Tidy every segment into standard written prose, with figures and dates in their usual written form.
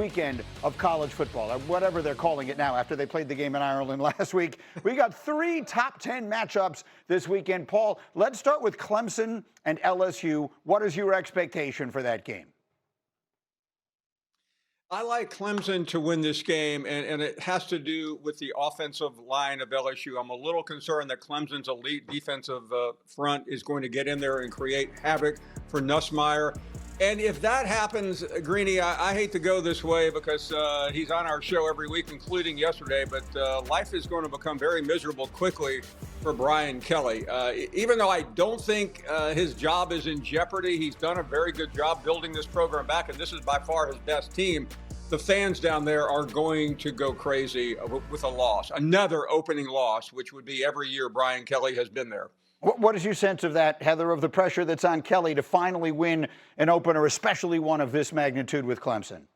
weekend of college football, or whatever they're calling it now after they played the game in Ireland last week. We got 3 top 10 matchups this weekend. Paul, let's start with Clemson and LSU. What is your expectation for that game? I like Clemson to win this game, and it has to do with the offensive line of LSU. I'm a little concerned that Clemson's elite defensive front is going to get in there and create havoc for Nussmeier. And if that happens, Greeny, I hate to go this way because he's on our show every week, including yesterday, but life is going to become very miserable quickly for Brian Kelly. Even though I don't think his job is in jeopardy, he's done a very good job building this program back, and this is by far his best team. The fans down there are going to go crazy with a loss, another opening loss, which would be every year Brian Kelly has been there. What is your sense of that, Heather, of the pressure that's on Kelly to finally win an opener, especially one of this magnitude with Clemson?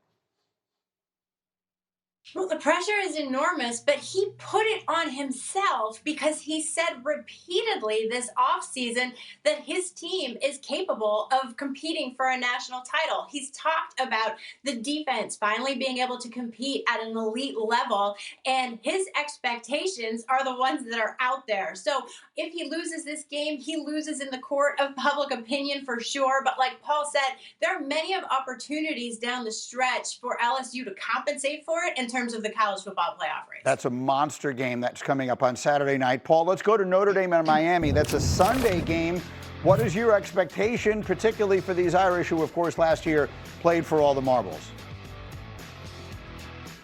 Well, the pressure is enormous, but he put it on himself because he said repeatedly this offseason that his team is capable of competing for a national title. He's talked about the defense finally being able to compete at an elite level, and his expectations are the ones that are out there. So if he loses this game, he loses in the court of public opinion for sure. But like Paul said, there are many of opportunities down the stretch for LSU to compensate for it in terms of the college football playoff race. That's a monster game that's coming up on Saturday night. Paul, let's go to Notre Dame and Miami. That's a Sunday game. What is your expectation, particularly for these Irish who, of course, last year played for all the marbles?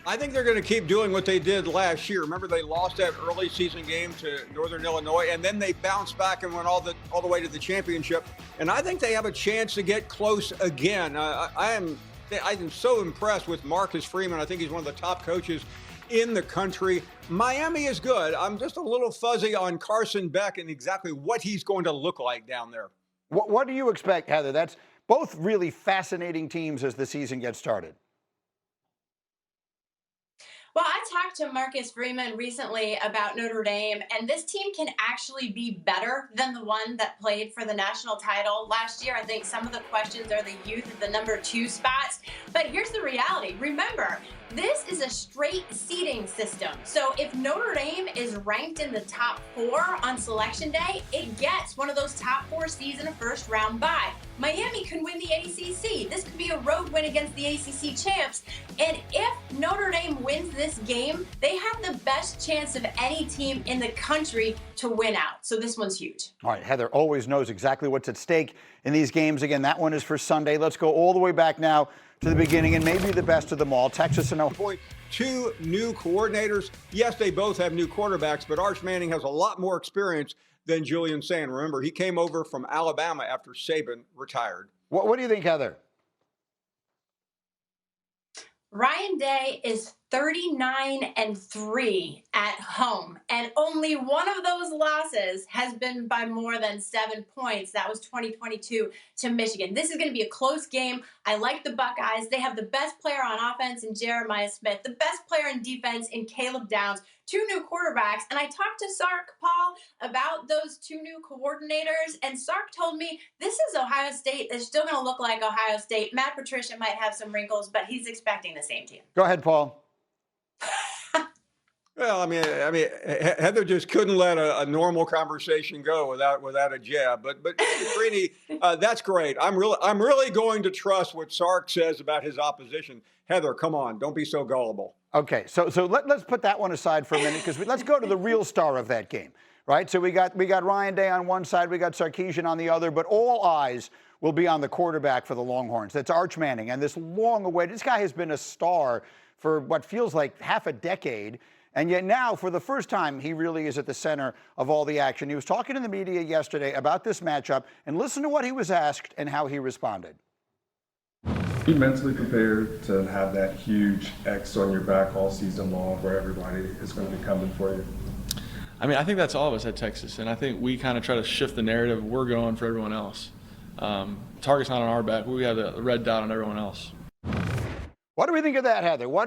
I think they're going to keep doing what they did last year. Remember, they lost that early season game to Northern Illinois, and then they bounced back and went all the way to the championship. And I think they have a chance to get close again. I'm so impressed with Marcus Freeman. I think he's one of the top coaches in the country. Miami is good. I'm just a little fuzzy on Carson Beck and exactly what he's going to look like down there. What do you expect, Heather? That's both really fascinating teams as the season gets started. Well, I talked to Marcus Freeman recently about Notre Dame, and this team can actually be better than the one that played for the national title last year. I think some of the questions are the youth at the number 2 spots. But here's the reality. Remember, this is a straight seeding system. So if Notre Dame is ranked in the top 4 on selection day, it gets one of those top 4 seeds in a first round bye. Miami can win the ACC. This could be a road win against the ACC champs. And if Notre Dame wins this game, they have the best chance of any team in the country to win out. So this one's huge. All right, Heather always knows exactly what's at stake in these games. Again, that one is for Sunday. Let's go all the way back now to the beginning and maybe the best of them all. Texas and Ohio. 2 new coordinators. Yes, they both have new quarterbacks, but Arch Manning has a lot more experience than Julian Sand. Remember, he came over from Alabama after Saban retired. What do you think, Heather? Ryan Day is 39-3 at home, and only one of those losses has been by more than 7 points. That was 2022 to Michigan. This is going to be a close game. I like the Buckeyes. They have the best player on offense in Jeremiah Smith, the best player in defense in Caleb Downs, 2 new quarterbacks. And I talked to Sark, Paul, about those 2 new coordinators, and Sark told me this is Ohio State. They're still going to look like Ohio State. Matt Patricia might have some wrinkles, but he's expecting the same team. Go ahead, Paul. Well, I mean, Heather just couldn't let a normal conversation go without a jab. But Greeny, that's great. I'm really going to trust what Sark says about his opposition. Heather, come on, don't be so gullible. Okay, so let's put that one aside for a minute because let's go to the real star of that game, right? So we got Ryan Day on one side, we got Sarkisian on the other, but all eyes will be on the quarterback for the Longhorns. That's Arch Manning, and this long-awaited. This guy has been a star for what feels like half a decade. And yet now, for the first time, he really is at the center of all the action. He was talking to the media yesterday about this matchup, and listen to what he was asked and how he responded. Be mentally prepared to have that huge X on your back all season long where everybody is going to be coming for you. I mean, I think that's all of us at Texas, and I think we kind of try to shift the narrative. We're going for everyone else. Target's not on our back. We have the red dot on everyone else. What do we think of that, Heather? What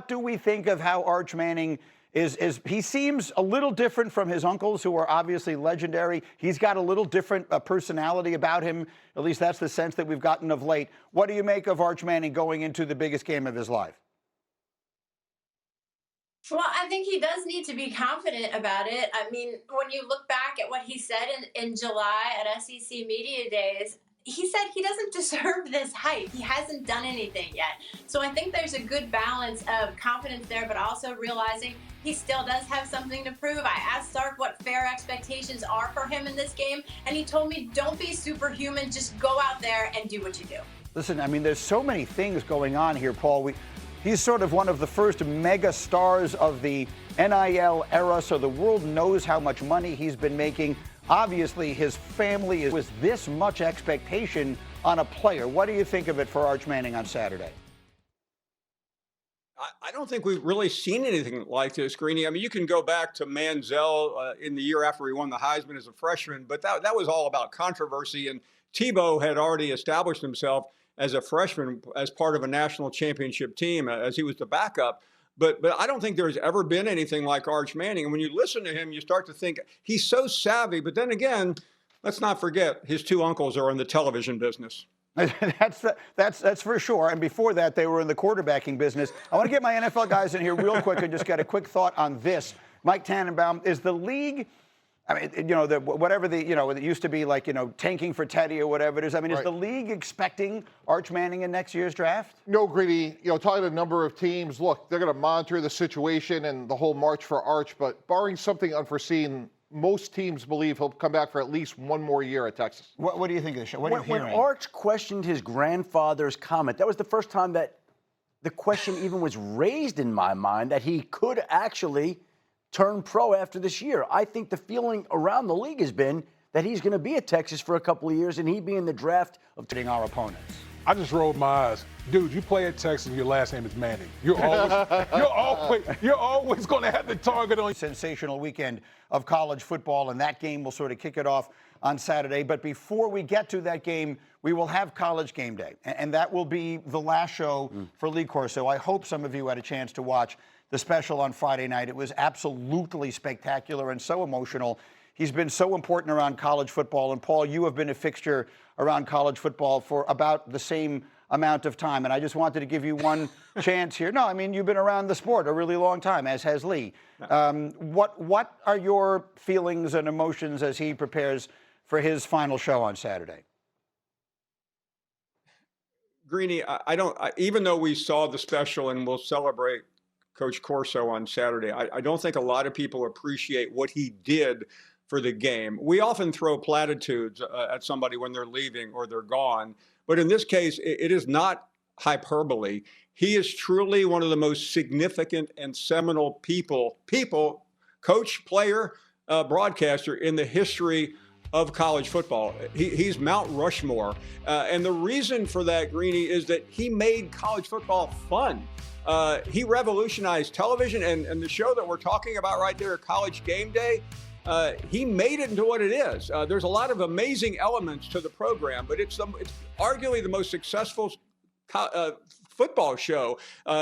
do we think of how Arch Manning is he seems a little different from his uncles, who are obviously legendary. He's got a little different personality about him. At least that's the sense that we've gotten of late. What do you make of Arch Manning going into the biggest game of his life? Well, I think he does need to be confident about it. I mean, when you look back at what he said in July at SEC Media Days, he said he doesn't deserve this hype. He hasn't done anything yet. So I think there's a good balance of confidence there, but also realizing he still does have something to prove. I asked Sark what fair expectations are for him in this game, and he told me, don't be superhuman, just go out there and do what you do. Listen, I mean, there's so many things going on here, Paul. He's sort of one of the first mega stars of the NIL era, so the world knows how much money he's been making. Obviously, his family was this much expectation on a player. What do you think of it for Arch Manning on Saturday? I don't think we've really seen anything like this, Greeny. I mean, you can go back to Manziel in the year after he won the Heisman as a freshman, but that was all about controversy. And Tebow had already established himself as a freshman as part of a national championship team, as he was the backup. But I don't think there's ever been anything like Arch Manning. And when you listen to him, you start to think he's so savvy. But then again, let's not forget his two uncles are in the television business. That's for sure. And before that, they were in the quarterbacking business. I want to get my NFL guys in here real quick and just get a quick thought on this. Mike Tannenbaum, is the league, I mean, you know, it used to be like, tanking for Teddy or whatever it is. I mean, Is the league expecting Arch Manning in next year's draft? No, Greedy. Talking to a number of teams, look, they're going to monitor the situation and the whole march for Arch, but barring something unforeseen, most teams believe he'll come back for at least one more year at Texas. What do you think of the show? What are you hearing? When Arch questioned his grandfather's comment, that was the first time that the question even was raised in my mind that he could actually turn pro after this year. I think the feeling around the league has been that he's going to be at Texas for a couple of years and he'd be in the draft of our opponents. I just rolled my eyes. Dude, you play at Texas and your last name is Manning. You're always going to have the target on you. Sensational weekend of college football, and that game will sort of kick it off on Saturday. But before we get to that game, we will have College Game Day, and that will be the last show for Lee Corso. I hope some of you had a chance to watch the special on Friday night. It was absolutely spectacular and so emotional. He's been so important around college football. And Paul, you have been a fixture around college football for about the same amount of time. And I just wanted to give you one chance here. No, I mean, you've been around the sport a really long time, as has Lee. What are your feelings and emotions as he prepares for his final show on Saturday? Greeny, even though we saw the special and we'll celebrate Coach Corso on Saturday, I don't think a lot of people appreciate what he did for the game. We often throw platitudes at somebody when they're leaving or they're gone, but in this case, it is not hyperbole. He is truly one of the most significant and seminal people, coach, player, broadcaster in the history of college football. He's Mount Rushmore. And the reason for that, Greeny, is that he made college football fun. He revolutionized television, and the show that we're talking about right there, College Game Day, he made it into what it is. There's a lot of amazing elements to the program, but it's arguably the most successful football show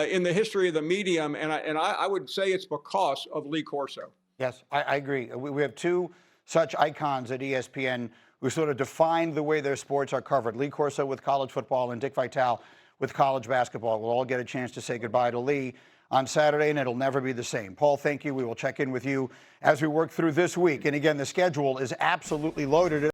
in the history of the medium, and I would say it's because of Lee Corso. Yes, I agree. We have two such icons at ESPN who sort of define the way their sports are covered. Lee Corso with college football and Dick Vitale with college basketball. We'll all get a chance to say goodbye to Lee on Saturday, and it'll never be the same. Paul, thank you. We will check in with you as we work through this week. And again, the schedule is absolutely loaded.